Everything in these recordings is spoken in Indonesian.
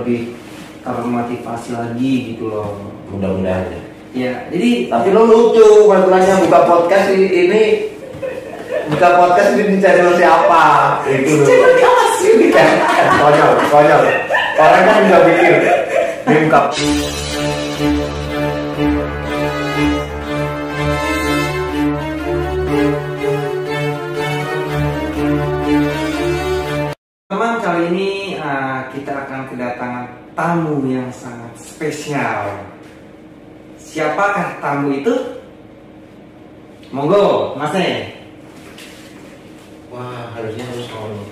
lebih termotivasi lagi gitu loh. Mudah-mudahan ya. Jadi tapi lo lucu masalahnya buka podcast ini dicari siapa itu kan konyol orang kan nggak pikir diungkap. teman, kali ini kita akan kedatangan tamu yang sangat spesial. Siapakah tamu itu? Monggo, Mas Ne. Wah, harusnya harus ngomong.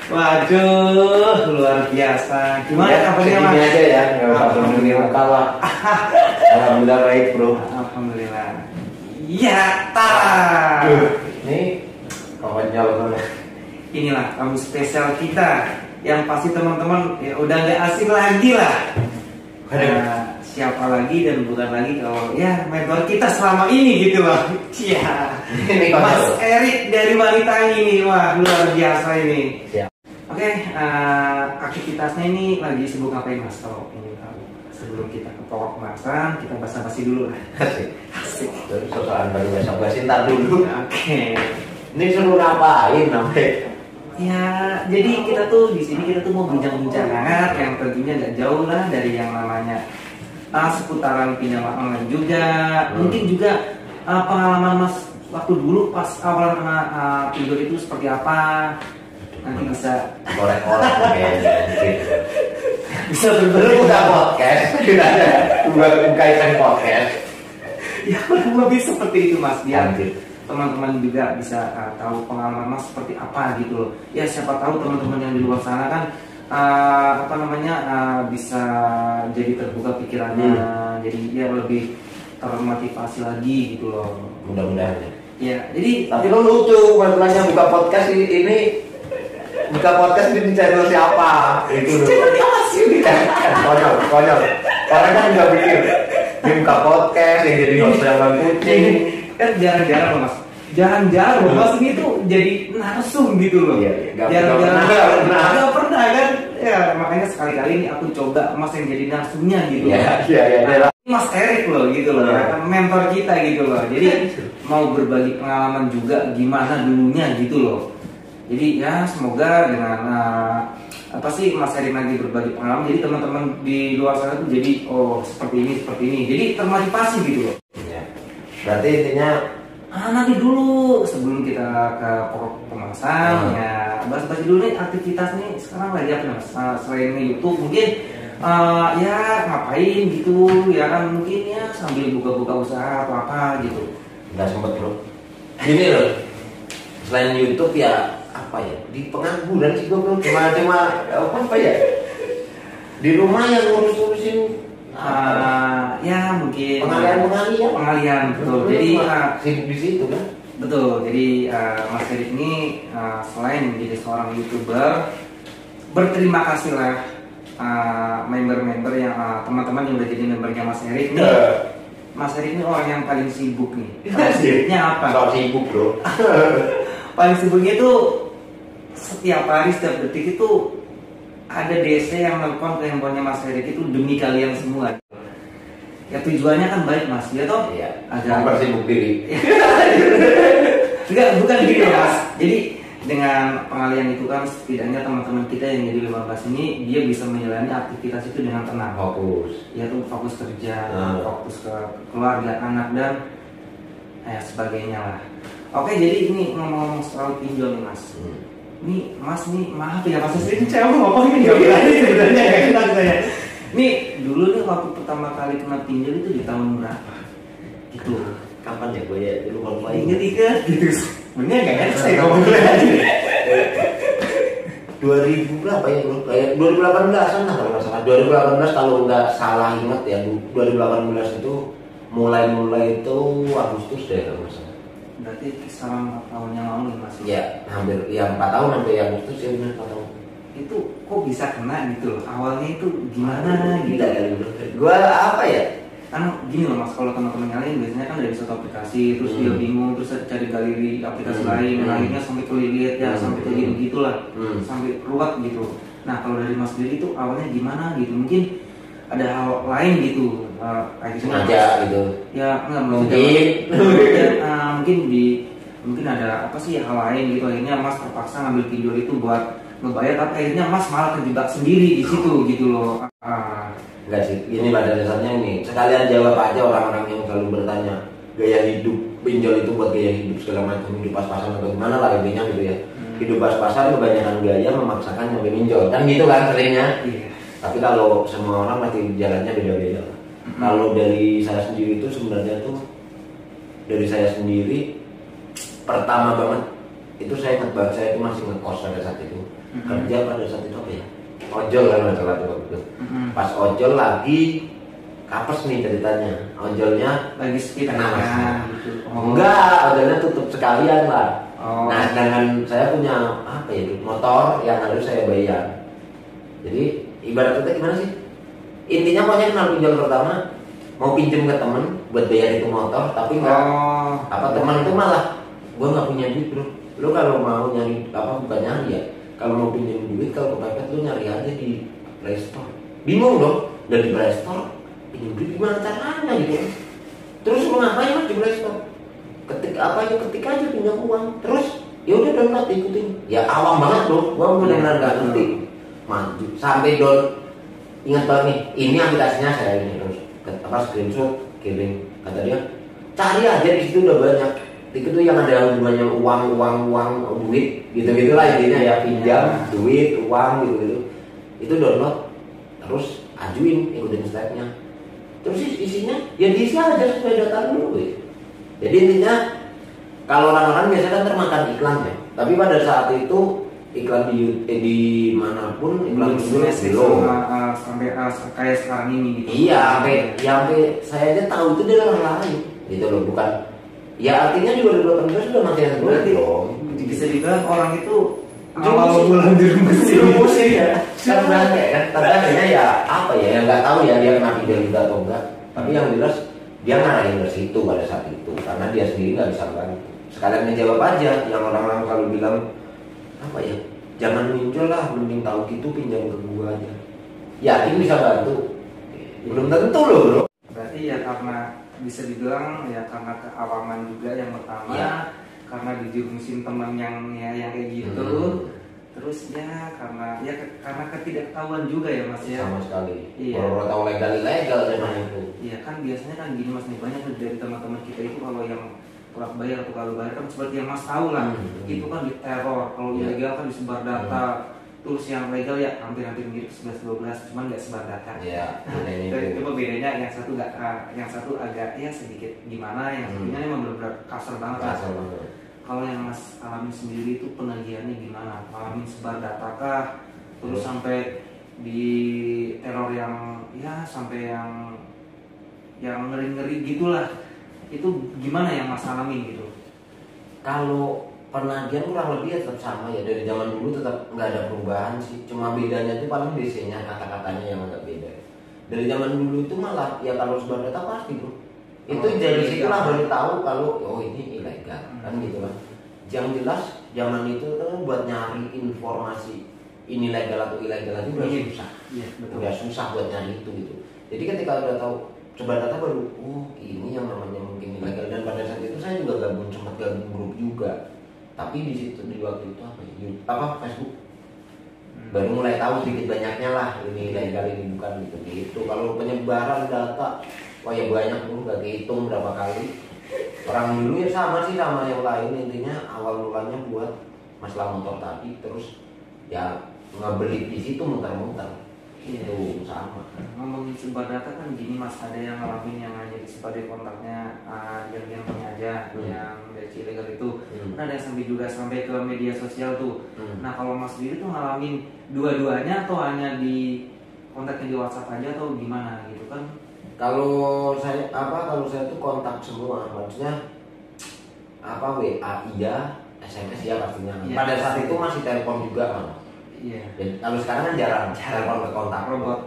Waduh, luar biasa. Gimana kabarnya, Mas? Ini aja ya, nggak usah menunggu muka lah. Alhamdulillah baik, bro. Alhamdulillah. Ya, Ini konyol banget. Inilah tamu spesial kita yang pasti teman-teman ya udah nggak asing lagi lah. Siapa lagi dan bukan lagi kalau ya mentor kita selama ini gitu loh. Iya. Mas Erik dari Wanita ini, wah luar biasa ini. Siap. Oke, aktivitasnya ini lagi sibuk ngapain Mas? Kalau ingin tahu. Sebelum kita ke pokok pembahasan, kita basa-basi dulu lah. Asik. Terus sosokan baru basa-basi ntar dulu. Oke. Ini suruh ngapain namanya? Ya, jadi kita tuh di sini kita tuh mau bincang-bincang hangat yang tentunya nggak jauh lah dari yang namanya seputaran pinjaman online juga. Mungkin juga pengalaman Mas waktu dulu pas awal kena pinjol itu seperti apa. Nanti bisa Kolek-kolek kayaknya. bisa Lu berbagi. buka podcast, buka event podcast. Ya, kurang lebih seperti itu Mas. Biar Lanjut. teman-teman juga bisa tahu pengalaman Mas seperti apa gitu loh. Ya siapa tahu teman-teman yang di luar sana kan bisa jadi terbuka pikirannya, jadi ya lebih termotivasi lagi gitu loh. Mudah-mudahan Ya, jadi tapi lo lucu masalahnya buka podcast ini dicari siapa itu konyol orang kan nggak pikir dia buka podcast yang jadi host yang kucing kan jarang-jarang loh Mas. Jarang-jarang loh Mas, ini tuh jadi narsum gitu loh. Jarang-jarang nggak pernah kan. Ya makanya sekali-kali ini aku coba Mas yang jadi narsumnya gitu. Iya. Mas Erik loh gitu loh, ya kan mentor kita gitu loh. Jadi mau berbagi pengalaman juga gimana dulunya gitu loh. Jadi ya semoga dengan Mas Erik lagi berbagi pengalaman, jadi teman-teman di luar sana tuh jadi seperti ini. Jadi termotivasi gitu loh. Ya. Berarti intinya Nanti dulu sebelum kita ke pokok pembahasan ya bahas-bahas dulu nih aktivitas nih sekarang lagi apa Mas? Selain YouTube mungkin ya ngapain gitu ya kan, mungkin ya sambil buka-buka usaha atau apa gitu. nggak sempet bro. Gini loh, selain YouTube ya apa ya, di pengangguran sih gue bro, cuma apa ya, di rumah yang ngurus-ngurusin ya mungkin pengalian betul. Jadi sibuk di situ kan. betul. Jadi Mas Erik ini selain menjadi seorang YouTuber, berterima kasihlah member-member yang teman-teman yang udah jadi membernya Mas Erik nih. Mas Erik ini orang yang paling sibuk nih. Sibuknya apa? Kalau sibuk bro. Paling sibuknya itu setiap hari, setiap detik itu ada DC yang nelfon ke handphonenya Mas Erik itu demi kalian semua. Ya tujuannya kan baik Mas, ya toh? Iya. Agar mempersibuk diri. Enggak, bukan gitu Mas. Jadi dengan pengalian itu kan setidaknya teman-teman kita yang jadi 15 ini dia bisa menjalani aktivitas itu dengan tenang. Fokus. Ya tuh fokus kerja, fokus ke keluarga, anak dan sebagainya lah. Oke, jadi ini ngomong-ngomong soal pinjol nih Mas. Ini Mas nih maaf ya Mas, sering saya mau ngomong ini nggak berani sebenarnya nggak enak saya. Nih dulu nih waktu pertama kali kena pinjol itu di tahun berapa? Gitu. Kapan ya gue ya lupa Ingat gitu. Sebenarnya nggak enak saya ngomong aja. 2000 berapa ya bro? Kayak 2018an lah kalau nggak salah. 2018 kalau nggak salah ingat ya, 2018 itu mulai itu Agustus deh kalau nggak salah. Berarti kisaran 4 tahun yang lalu nih Mas. Ya hampir ya 4 tahun sampai Agustus ya benar 4 tahun. Itu kok bisa kena gitu loh? Awalnya itu gimana gitu? Gila kali bro. Gue apa ya? kan gini loh mas, kalau teman-teman yang lain biasanya kan dari satu aplikasi terus dia bingung terus cari galeri aplikasi lain dan akhirnya sampai kelilit ya sampai kayak gitu gitulah sampai ruwet gitu. Nah kalau dari mas sendiri itu awalnya gimana gitu, mungkin ada hal lain gitu aja gitu ya nggak mungkin mungkin ada apa sih hal lain gitu akhirnya mas terpaksa ngambil pinjol itu buat ngebayar tapi akhirnya mas malah terjebak sendiri di situ gitu loh. Enggak sih, ini pada dasarnya ini sekalian jawab aja orang-orang yang selalu bertanya gaya hidup pinjol itu buat gaya hidup segala macam, hidup pas-pasan atau gimana lah intinya gitu ya. Hidup pas-pasan kebanyakan gaya memaksakan sampai pinjol kan gitu kan seringnya. Tapi kalau semua orang pasti jalannya beda-beda. Kalau dari saya sendiri itu sebenarnya tuh dari saya sendiri pertama banget itu saya ingat banget, saya itu masih ngekos pada saat itu kerja pada saat itu apa ya, ojol kan masalah itu waktu itu. Pas ojol lagi kapes nih ceritanya, ojolnya lagi speed kena gitu. Enggak, ojolnya tutup sekalian lah. Nah sedangkan saya punya apa ya, motor yang harus saya bayar. Jadi ibaratnya gimana sih, intinya pokoknya kenal pinjol pertama mau pinjem ke temen buat bayar itu motor, tapi enggak teman itu malah gue nggak punya duit bro, lo kalau mau nyari apa bukan nyari ya, kalau mau pinjam duit kalau kepepet lo nyari aja di Play Store. Bingung dong, dari Play Store pinjam duit gimana caranya gitu. Terus lo ngapain mas di Play Store? Ketik aja pinjam uang. Terus ya udah download ikutin. Ya awam banget loh, gua benar-benar nggak ngerti. Maju sampai ingat banget nih, ini aplikasinya saya ini terus screenshot kirim, kata dia cari aja di situ udah banyak. Itu tuh yang ada hubungannya uang duit gitu lah intinya ya, pinjam duit uang gitu itu download terus ajuin ikutin stepnya terus isinya ya diisi aja sesuai data dulu gitu. Jadi intinya kalau orang-orang biasanya kan termakan iklan ya, tapi pada saat itu iklan di manapun iklan belum sampai kayak sekarang ini gitu. Iya sampai saya aja tahu itu dari orang lain gitu loh, bukan ya artinya juga di 18 sudah mati yang berarti loh. Bisa dibilang orang itu awal bulan dirumusin ya. Karena tapi akhirnya ya apa ya, yang nggak tahu ya dia kena pinjol juga atau enggak. Tapi yang jelas dia ngarahin ke situ pada saat itu karena dia sendiri nggak bisa bantu. Sekalian ngejawab aja yang orang-orang kalau bilang apa ya, jangan pinjol lah, mending tahu gitu pinjam ke gua aja. Yakin bisa bantu? Belum tentu loh bro. Berarti ya karena bisa dibilang ya karena keawaman juga yang pertama ya. Karena dijerumusin teman yang kayak gitu terus ya karena ketidaktahuan juga ya mas ya sama sekali. Iya. Kalau tahu legal memang itu. Iya kan biasanya kan gini mas nih, banyak dari teman-teman kita itu kalau yang telat bayar atau kalau bayar kan seperti yang mas tahu lah itu kan diteror, kalau ilegal kan disebar data. Terus yang legal ya hampir mirip 11-12, cuman nggak sebar data. Iya. Cuma bedanya yang satu agak ya sedikit gimana, yang satunya emang benar-benar kasar banget. Kalau yang mas alami sendiri itu penagihannya gimana? Alami sebar data kah? Terus sampai di teror yang ya sampai yang ngeri-ngeri gitulah. Itu gimana yang mas alami gitu? Kalau penagihan kurang lebih tetap sama ya, dari zaman dulu tetap nggak ada perubahan sih, cuma bedanya itu paling DC-nya, kata-katanya yang agak beda. Dari zaman dulu itu malah ya kalau sebar data pasti bro, itu dari situlah baru tahu kalau oh ini ilegal kan gitu kan. Yang jelas zaman itu kan buat nyari informasi ini legal atau ilegal itu udah susah, udah susah buat nyari itu gitu. Jadi ketika udah tahu sebar data baru oh ini yang namanya mungkin ilegal. Dan pada saat itu saya juga sempat gabung grup juga. Tapi di situ di waktu itu Facebook baru mulai tahu sedikit banyaknya lah ini legal ini bukan gitu. Kalau penyebaran data wah ya banyak tuh, gak dihitung berapa kali. Orang dulu ya sama sih sama yang lain, intinya awal mulanya buat masalah motor tadi, terus ya ngebeli di situ muter-muter. Itu sama. Ngomongin sebar data kan gini mas, ada yang ngalamin yang hanya disebar di kontaknya yang punya aja yang dari ilegal itu. Ada yang sampai ke media sosial tuh. Nah kalau mas sendiri tuh ngalamin dua-duanya atau hanya di kontaknya di WhatsApp aja atau gimana gitu kan? Kalau saya tuh kontak semua, maksudnya WA iya, SMS ya pastinya. Pada saat itu masih telepon juga kan. Iya. Dan kalau sekarang kan jarang telepon ke kontak. Robot.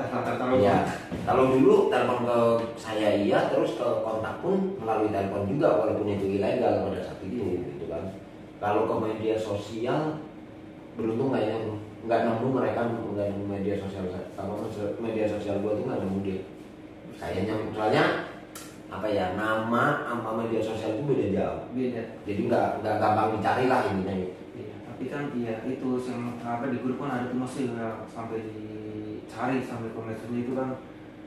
Iya. Kalau dulu telepon ke saya iya, terus ke kontak pun melalui telepon juga walaupun itu ilegal pada saat itu, gitu kan. Kalau ke media sosial beruntung kayaknya nggak nemu mereka nggak nemu media sosial. Kalau media sosial gua tuh nggak nemu dia. Kayaknya soalnya apa ya, nama sama media sosial itu beda jauh. Beda. Jadi nggak gampang dicari lah intinya. Iya. Tapi kan iya itu yang apa di grup kan ada tuh masih sampai dicari sampai komentarnya itu kan.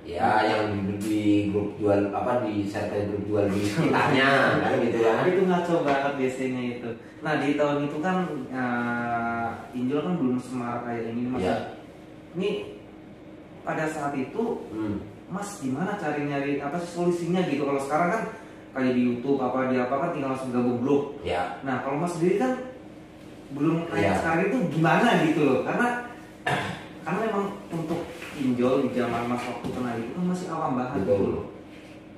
Ya, yang di grup jual apa di share ke grup jual di sekitarnya kan gitu kan. Itu ngaco banget biasanya itu. Nah di tahun itu kan pinjol kan belum semarak kayak ini mas. Ya. Ini pada saat itu mas gimana cari nyari apa sih solusinya gitu? Kalau sekarang kan kayak di YouTube apa di apa kan tinggal langsung gabung grup. Ya. Nah kalau mas sendiri kan belum kayak Ya. sekarang itu gimana gitu loh? Karena memang untuk pinjol di zaman mas waktu kenal itu kan masih awam banget gitu loh.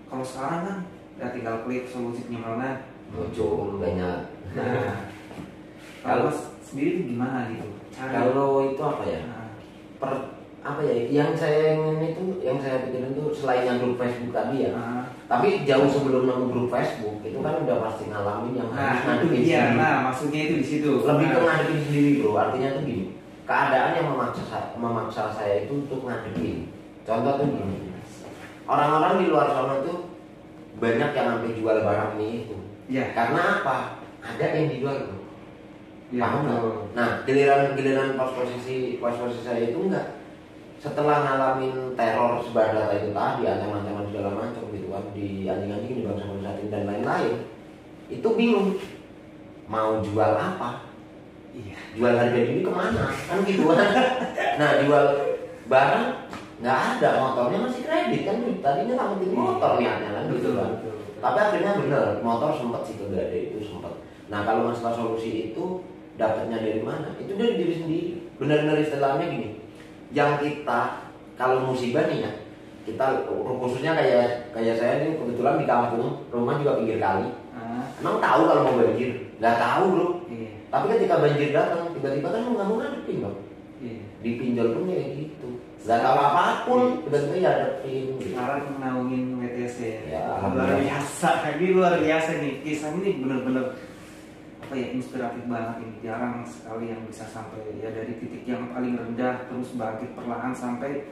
Kalau sekarang kan ya tinggal klik solusinya mana muncul banyak. Nah, kalau mas sendiri itu gimana gitu? Kalau itu apa ya? Apa ya? Yang saya ingin itu, yang saya pikirin itu selain yang grup Facebook tadi ya. Tapi jauh sebelum nemu grup Facebook itu kan udah pasti ngalamin yang harus ngadepin sendiri. Nah, maksudnya itu di situ. Lebih ke ngadepin sendiri bro. Artinya tuh gini. Keadaan yang memaksa saya itu untuk ngadepin. Contoh tuh gini. Orang-orang di luar sana tuh banyak yang sampai jual barang ini itu. Iya. Karena apa? Ada yang dijual bro. Ya, Paham nggak? Nah, giliran pas posisi saya itu enggak. Setelah ngalamin teror sebar data itu tadi, ancaman-ancaman segala macam gitu kan, di anjing-anjing di bangsa manusia dan lain-lain, itu bingung mau jual apa. Iya. Jual harga diri kemana? Kan gitu kan. Nah, jual barang nggak ada, motornya masih kredit kan, tadinya ngamatin motor niatnya kan gitu kan. Tapi akhirnya bener, motor sempat sih kegade itu sempat. Nah, kalau masalah solusi itu dapatnya dari mana? Itu dari diri sendiri. Benar-benar istilahnya gini. Yang kita kalau musibah nih ya, kita khususnya kayak saya ini kebetulan di kampung, rumah juga pinggir kali. Emang tahu kalau mau banjir? Nggak tahu bro. Iya. Tapi ketika banjir datang, tiba-tiba kan nggak mau ngadepin bang. Iya. Dipinjol pun kayak gitu. Nggak tahu apapun, tiba-tiba ya hadepin. Gitu. Sekarang naungin WTC Ya, luar biasa. Ini luar biasa nih. Kisah ini bener-bener apa ya, inspiratif banget ini. Jarang sekali yang bisa sampai ya dari titik yang paling rendah terus bangkit perlahan sampai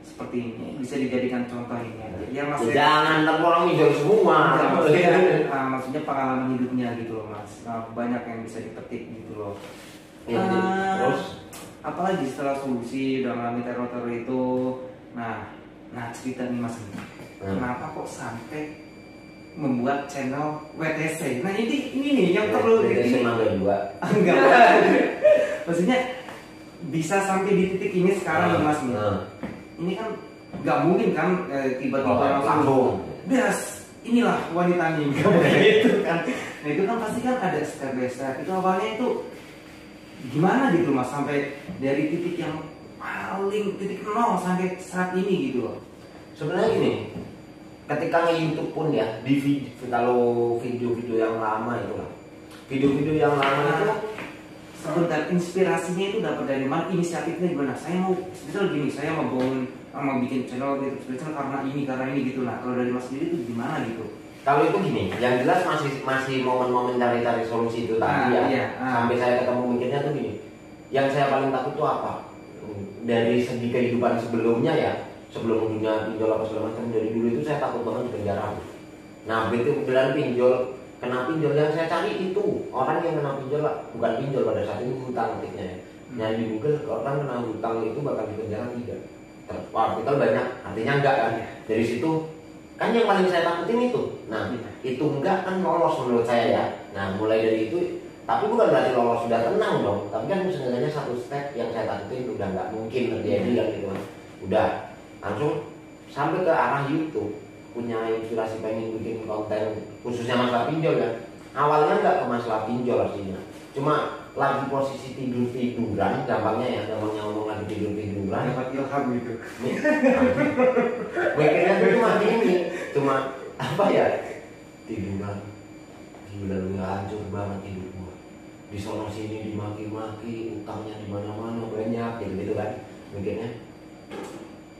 seperti ini, bisa dijadikan contoh ini aja. Ya mas. Jangan ntar orang pinjol semua. Maksudnya pengalaman hidupnya gitu loh mas. Banyak yang bisa dipetik gitu loh. Terus apalagi setelah solusi udah mengalami teror itu, nah cerita nih mas, kenapa kok sampai membuat channel WTC? Nah ini nih yang perlu WTC Mangga 2. Enggak. Maksudnya bisa sampai di titik ini sekarang nih mas nih. Ini kan nggak mungkin kan tiba-tiba langsung das inilah wanita nih gitu kan. Nah itu kan pasti kan ada step by step. Itu awalnya itu gimana gitu mas sampai dari titik yang paling titik nol sampai saat ini gitu loh. Sebenarnya gini, ketika nge-YouTube pun ya, kalau video-video yang lama itu lah, video-video yang lama itu sebentar, inspirasinya itu dapat dari mana, inisiatifnya gimana? Saya mau, misal gini, saya mau bikin channel gitu, karena ini gitu. Nah kalau dari mas sendiri itu gimana gitu? Kalau itu gini, yang jelas masih momen-momen cari-cari solusi itu tadi ya. Iya, Sampai saya ketemu mikirnya tuh gini, yang saya paling takut tuh apa? Dari segi kehidupan sebelumnya ya, sebelum dunia pinjol apa segala macam, dari dulu itu saya takut banget di penjara. Nah begitu beneran kena pinjol yang saya cari itu orang yang kena pinjol lah, bukan pinjol pada saat itu hutang ketiknya ya. Nyari di Google orang kena hutang itu bakal di penjara tidak. Artikel banyak, artinya enggak kan. Dari situ kan yang paling saya takutin itu. Nah itu enggak kan lolos menurut saya ya. Nah mulai dari itu, tapi bukan berarti lolos sudah tenang dong. Tapi kan sebenarnya satu step yang saya takutin udah nggak mungkin terjadi kan gitu kan. Udah langsung sampai ke arah YouTube, punya inspirasi pengen bikin konten khususnya masalah pinjol kan. Awalnya nggak ke masalah pinjol artinya, cuma lagi posisi tiduran, gampangnya ngomong lagi tiduran. Dapat ilham gitu. Mikirnya tuh cuma ini, cuma apa ya, tiduran, gila lu hancur banget hidup gua. di sono sini dimaki-maki, utangnya di mana-mana banyak gitu kan mikirnya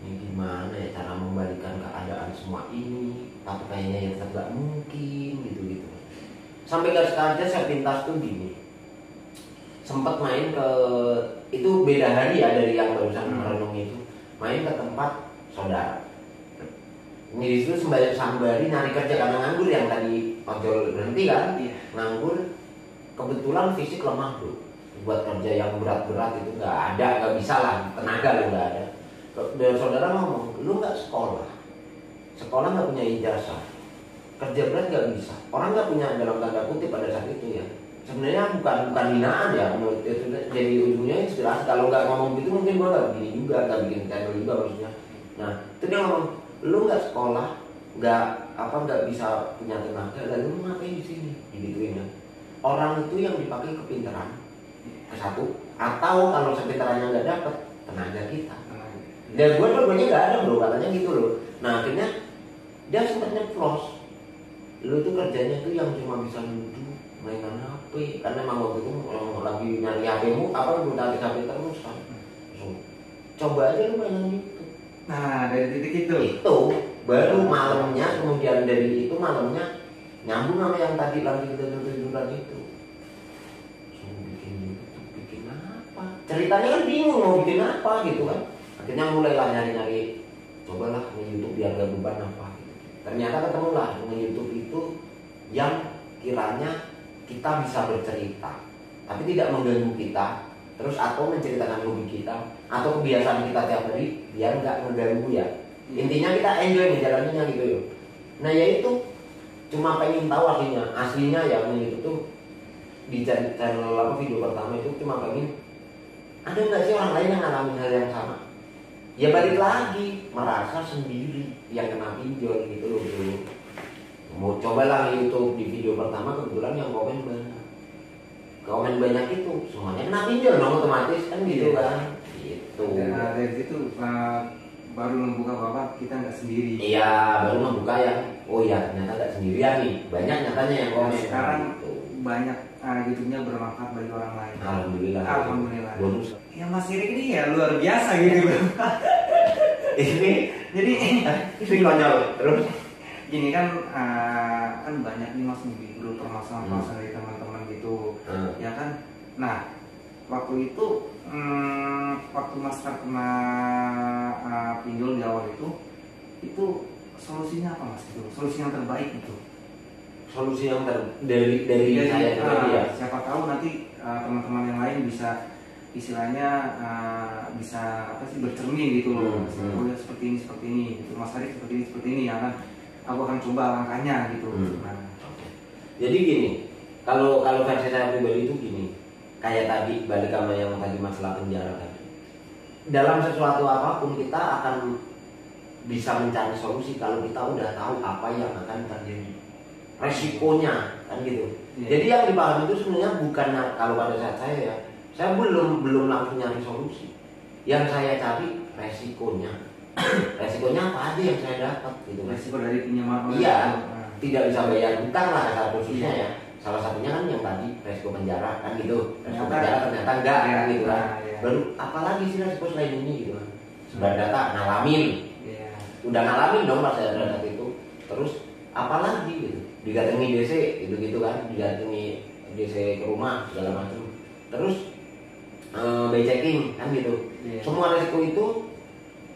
ini gimana ya cara membalikan keadaan semua ini, tapi kayaknya ya tetap gak mungkin gitu sampai gak sengaja saya pintas tuh gini, sempat main ke itu beda hari ya dari yang barusan merenung itu, main ke tempat saudara. Ini disitu sembari nyari kerja karena nganggur, yang tadi ojol berhenti kan, nganggur. Kebetulan fisik lemah bro, buat kerja yang berat-berat itu nggak bisa lah, tenaga lu nggak ada. Dan saudara ngomong, lu nggak sekolah nggak punya ijazah, kerja berat nggak bisa. Orang nggak punya, dalam tanda kutip pada saat itu ya. Sebenarnya bukan hinaan ya, menurut itu jadi ujungnya inspirasi. Kalau nggak ngomong gitu mungkin gua nggak begini juga, nggak bikin channel juga maksudnya. Nah itu dia ngomong, lu nggak sekolah, nggak bisa punya tenaga, lalu lu ngapain di sini? Digituin ya. Orang itu yang dipakai kepintaran ke satu, atau kalau sepintarannya nggak dapet tenaga kita. Dan gue dua-duanya nggak ada bro, katanya gitu loh. Nah akhirnya dia sempat nyeplos, lu tuh kerjanya tuh yang cuma bisa duduk mainan HP, karena emang waktu itu lagi nyari HP-mu apa lu udah HP terus kan. So, coba aja lu mainan YouTube. Nah dari titik itu baru malamnya, kemudian dari itu malamnya nyambung sama yang tadi lagi kita tiduran itu. So, bikin apa? Ceritanya kan bingung mau bikin apa gitu kan. Akhirnya mulailah nyari-nyari, cobalah nge-YouTube biar gak beban apa gitu. Ternyata ketemulah nge-YouTube itu yang kiranya kita bisa bercerita, tapi tidak mengganggu kita, terus atau menceritakan hobi kita atau kebiasaan kita tiap hari biar nggak mengganggu ya. Intinya kita enjoy nih jalannya gitu loh. Nah ya itu cuma pengen tahu aslinya ya itu tuh di channel apa video pertama itu cuma pengen ada nggak sih orang lain yang ngalamin hal yang sama. Ya balik lagi merasa sendiri yang kena pinjol gitu loh dulu. Mau cobalah YouTube di video pertama kebetulan yang komen banyak itu semuanya kena pinjol dong otomatis kan gitu kan. Gitu. Nah, dari situ baru membuka bahwa kita nggak sendiri. Iya, baru membuka yang oh ya ternyata nggak sendirian nih. Banyak nyatanya yang komen. Sekarang gitu. Banyak YouTube-nya bermanfaat bagi orang lain. Alhamdulillah. Bonus. Ya Mas Irik ini ya luar biasa gitu. Ini jadi ini konyol terus. Gini kan kan banyak nih Mas dulu permasalahan dari teman-teman gitu, ya kan. Nah waktu itu waktu Mas terkena pinjol di awal itu solusinya apa Mas? Itu solusi yang terbaik itu. Solusi yang dari saya ya. Siapa tahu nanti teman-teman yang lain bisa istilahnya bisa apa sih bercermin gitu loh. Seperti ini gitu. Mas Ari seperti ini ya kan. Aku akan coba langkahnya gitu. Nah, jadi gini, kalau versi saya pribadi itu gini, kayak tadi balik sama yang tadi masalah penjara tadi. Dalam sesuatu apapun kita akan bisa mencari solusi kalau kita udah tahu apa yang akan terjadi, resikonya kan gitu. Jadi yang dipahami itu sebenarnya bukan kalau pada saat saya belum langsung nyari solusi. Yang saya cari resikonya. Resikonya apa aja yang saya dapat gitu. Resiko dari pinjaman. Iya, tidak bisa bayar hutang lah kata khususnya ya. Salah satunya kan yang tadi resiko penjara kan gitu. Resiko penjara ternyata enggak kan gitu kan. Baru apalagi sih resiko selain ini gitu kan. Sudah data ngalamin. Udah ngalamin dong pas saya data itu. Terus apalagi gitu. Didatangi DC gitu kan, didatangi DC ke rumah segala macam. Terus by checking kan gitu. Semua resiko itu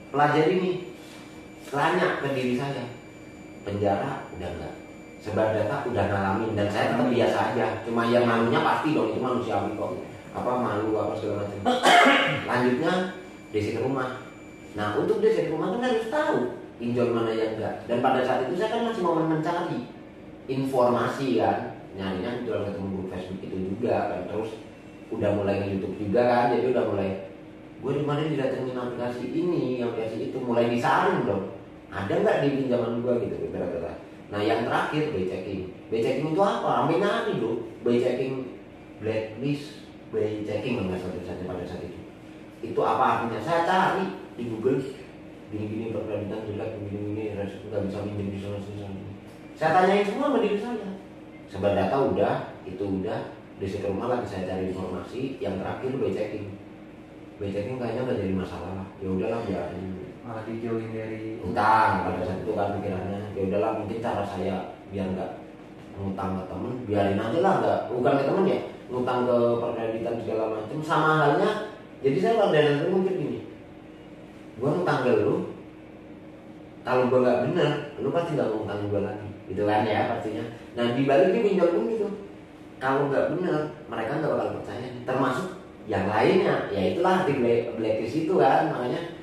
pelajari nih, tanya ke diri saya, penjara udah enggak, sebar data udah ngalamin dan saya tetap biasa aja, cuma yang malunya pasti dong itu manusiawi kok, apa malu apa segala macam. Lanjutnya DC ke rumah. Nah untuk DC ke rumah kan harus tahu pinjol mana yang enggak, dan pada saat itu saya kan masih mau mencari informasi kan, nyarinya jual ketemu grup Facebook itu juga kan, terus udah mulai ke YouTube juga kan, jadi udah mulai gue dimana didatengin aplikasi ini, aplikasi itu, mulai disaring dong. Ada nggak di pinjaman gue gitu beberapa. Nah yang terakhir by checking. By checking itu apa? Ambil nyari dong. By checking blacklist, by checking nggak satu-satunya pada saat itu. Itu apa artinya? Saya cari di Google. Gini-gini berkreditan jelek, gini-gini nggak bisa minjem di sana. Saya tanyain semua sama diri saya. Sebar data udah, itu udah. di situ rumah lagi saya cari informasi. Yang terakhir by checking kayaknya nggak jadi masalah lah, ya udahlah biarin. Malah dijauhin dari Utang pada saat itu kan pikirannya, ya udahlah mungkin cara saya biar nggak ngutang ke temen, biarin aja lah, nggak bukan ke temen ya, ngutang ke perkreditan segala macam. Sama halnya, jadi saya kalau dari itu mungkin gini, gua ngutang ke lu, kalau gua nggak bener, lu pasti nggak ngutang gua lagi, gitu kan ya pastinya. Nah dibalik dia pinjol pun gitu, kalau nggak bener, mereka nggak bakal percaya, termasuk yang lainnya, ya itulah arti blacklist itu kan, makanya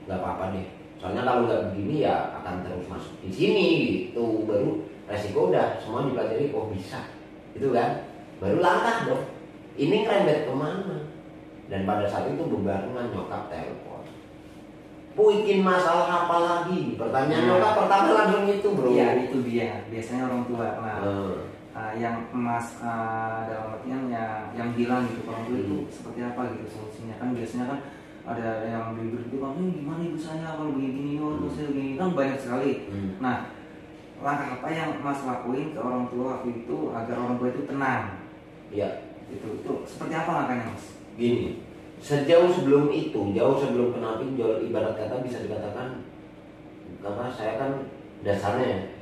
nggak apa-apa deh. Soalnya kalau nggak begini ya akan terus masuk di sini gitu, baru resiko udah semua dipelajari, oh bisa, gitu kan, baru langkah dong. Ini ngerembet kemana? Dan pada saat itu bebarengan nyokap telepon, bikin masalah apa lagi? Pertanyaan nyokap pertama langsung itu bro. Iya itu dia, biasanya orang tua. Yang emas dalam artian yang bilang gitu orang tua itu seperti apa gitu solusinya kan biasanya kan ada yang bibir itu kan gimana ibu saya kalau begini ibu saya begini kan banyak sekali. Nah langkah apa yang Mas lakuin ke orang tua waktu itu agar orang tua itu tenang? Iya. Itu seperti apa langkahnya Mas? Gini, sejauh sebelum itu, jauh sebelum kena pinjol, ibarat kata bisa dikatakan apa? Saya kan dasarnya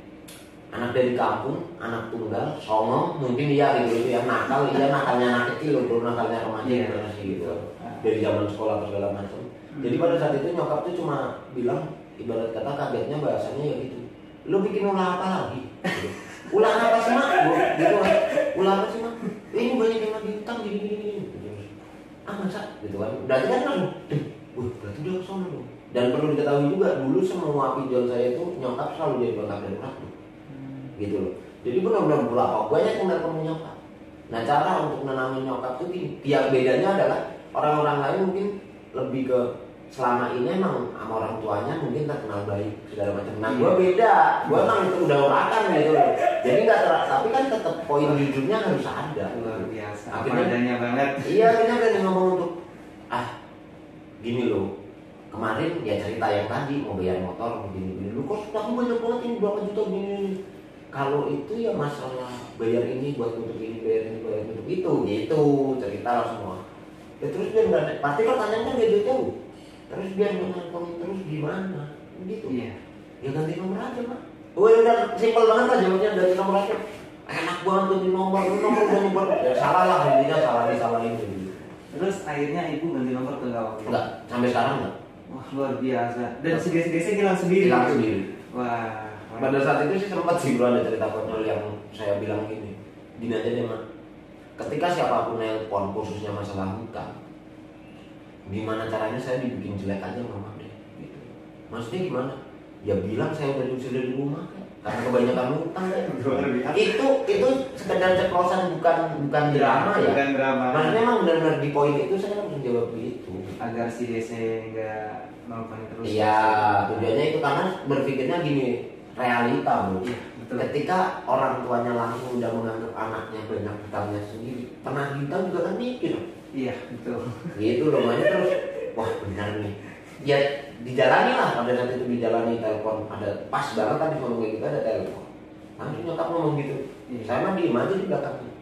anak dari kampung, anak tunggal, songong, mungkin iya gitu ya, nakal, iya nakalnya anak kecil, belum nakalnya remaja gitu. Dari zaman sekolah ke segala macam. Jadi pada saat itu nyokap tuh cuma bilang, ibarat kata kagetnya bahasanya ya gitu. Lu bikin ulah apa lagi? Ulah apa sih mak? Gitu kan? Ulah apa sih mak? Ini banyak yang lagi utang gini. Masa? Gitu kan? Berarti kan berarti udah kesana dong. Dan perlu diketahui juga dulu semua pinjol saya itu nyokap selalu jadi kontak darurat tuh. Gitu loh. Jadi benar-benar berapa banyak yang nelfon nyokap. Nah cara untuk menenangin nyokap tuh gini. Dia bedanya adalah orang-orang lain mungkin lebih ke selama ini emang sama orang tuanya mungkin terkenal baik segala macam. Nah gue beda, gue emang itu udah urakan gitu loh. Jadi nggak tapi kan tetap poin jujurnya harus ada. Luar biasa. Akhirnya adanya banget. Iya akhirnya ada yang ngomong untuk gini loh. Kemarin ya cerita yang tadi mau bayar motor begini-begini. Lu kok aku banyak banget ini berapa juta gini. Kalau itu ya masalah bayar ini buat untuk ini, bayar ini buat untuk itu, gitu cerita semua. Ya terus dia nggak, pasti pertanyaannya dia jauh. Terus dia ngomongin terus gimana? Gitu. Iya. Ya ganti nomor aja mak. Udah simpel banget lah jawabnya, ganti nomor aja. Enak banget ganti nomor udah nyoba. Ya salah lah intinya disalahin gitu. Terus akhirnya ibu ganti nomor ke waktu itu? Enggak, sampai sekarang enggak. Wah luar biasa. Dan seges-segesnya hilang sendiri. Hilang sendiri. Wah. Pada saat itu sih sempat sih bro ada cerita konyol yang saya bilang gini. Gini aja deh mak. Ketika siapapun nelpon khususnya masalah hutang, gimana caranya saya dibikin jelek aja mama deh gitu. Maksudnya gimana? Ya bilang saya udah diusir dari rumah kan? Karena kebanyakan hutang kan. Itu sekedar ceplosan bukan drama ya. Bukan drama. Maksudnya emang benar-benar di poin itu saya harus menjawab begitu. Agar si DC nggak melakukan terus. Iya, tujuannya itu karena berpikirnya gini, realita bro. Iya, betul. Ketika orang tuanya langsung udah menganggap anaknya banyak hutangnya sendiri, pernah hutang juga kan mikir. Iya betul. Gitu loh, makanya terus wah benar nih. Ya dijalani lah pada saat itu dijalani telepon ada pas banget kan di ngomong kayak gitu ada telepon. Langsung nyokap ngomong gitu. Iya. Saya mah diem aja di belakangnya.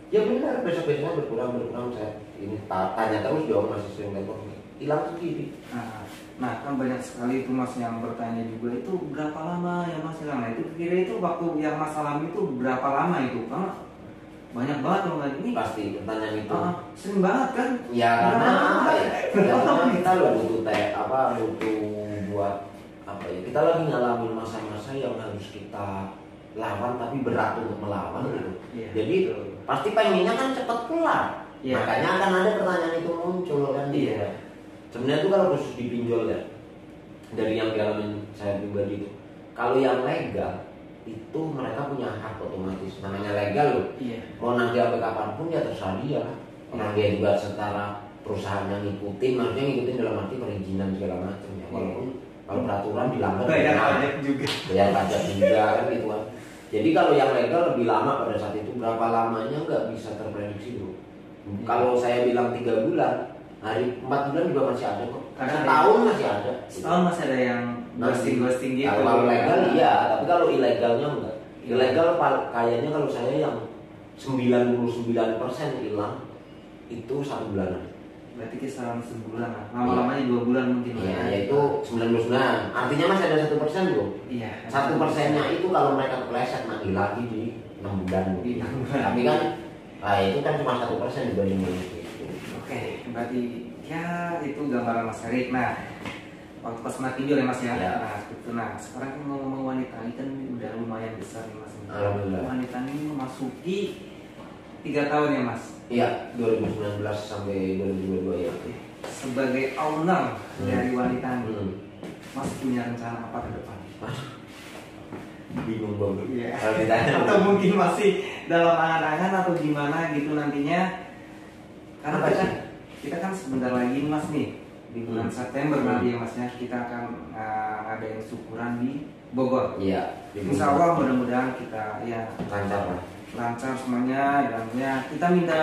Ya benar besok-besoknya berkurang saya ini tanya terus dong masih sering telepon. Hilang sendiri. Nah kan banyak sekali itu mas yang bertanya juga itu berapa lama ya mas hilang. Nah itu kira itu waktu yang mas alami itu berapa lama itu? Karena banyak banget kalau nggak ini. Pasti pertanyaan itu. Sering banget kan? Ya karena apa ya? Karena kita lo butuh butuh buat apa ya? Kita lagi ngalamin masa-masa yang harus kita lawan tapi berat untuk melawan gitu. Iya, jadi pasti pengennya kan cepat kelar. Iya. Makanya akan ada pertanyaan itu muncul kan. Iya. Sebenarnya itu kalau khusus dipinjol ya dari yang dialamin saya pribadi itu. Kalau yang legal itu mereka punya hak otomatis namanya legal loh. Iya. Mau nanti sampai kapanpun ya terserah dia lah. Orang dia juga setara perusahaan yang ngikutin, maksudnya ngikutin dalam arti perizinan segala macam ya. Walaupun kalau peraturan dilanggar bayar pajak juga. Bayar pajak juga kan gitu kan. Jadi kalau yang legal lebih lama pada saat itu berapa lamanya nggak bisa terprediksi bro. Kalau saya bilang 3 bulan, hari 4 bulan juga masih ada kok. Setahun masih ada. Setahun masih ada yang ghosting gitu. Kalau legal iya, tapi kalau ilegalnya enggak. Ilegal kayaknya kalau saya yang 99% hilang itu 1 bulanan. Berarti kisaran sebulan lah. Lama-lamanya 2 bulan mungkin. Iya, yaitu 99. Artinya masih ada 1% bro. Iya. 1%-nya itu kalau mereka kepleset mati lagi di 6 bulan. Tapi kan, itu kan cuma 1% dibanding itu. Oke, berarti ya itu gambaran Mas Erik. Nah, waktu pas kena pinjol ya Mas ya. Ya. Nah, itu. Nah, sekarang kan ngomong wanita ini kan udah lumayan besar nih Mas. Alhamdulillah. Wanita ini memasuki 3 tahun ya Mas. Iya, 2019 sampai 2022 ya. Sebagai owner dari wanita ini, Mas punya rencana apa ke depan? Bingung banget. Iya. Kalau ditanya Atau mungkin masih dalam angan-angan atau gimana gitu nantinya? Karena kita kan sebentar lagi Mas nih di bulan September nanti ya Masnya kita akan ngadain syukuran di Bogor. Iya. Insya Allah mudah-mudahan kita ya lancar semuanya dan ya kita minta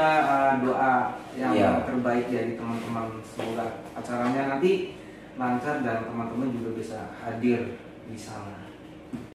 doa yang terbaik dari teman-teman, semoga acaranya nanti lancar dan teman-teman juga bisa hadir di sana.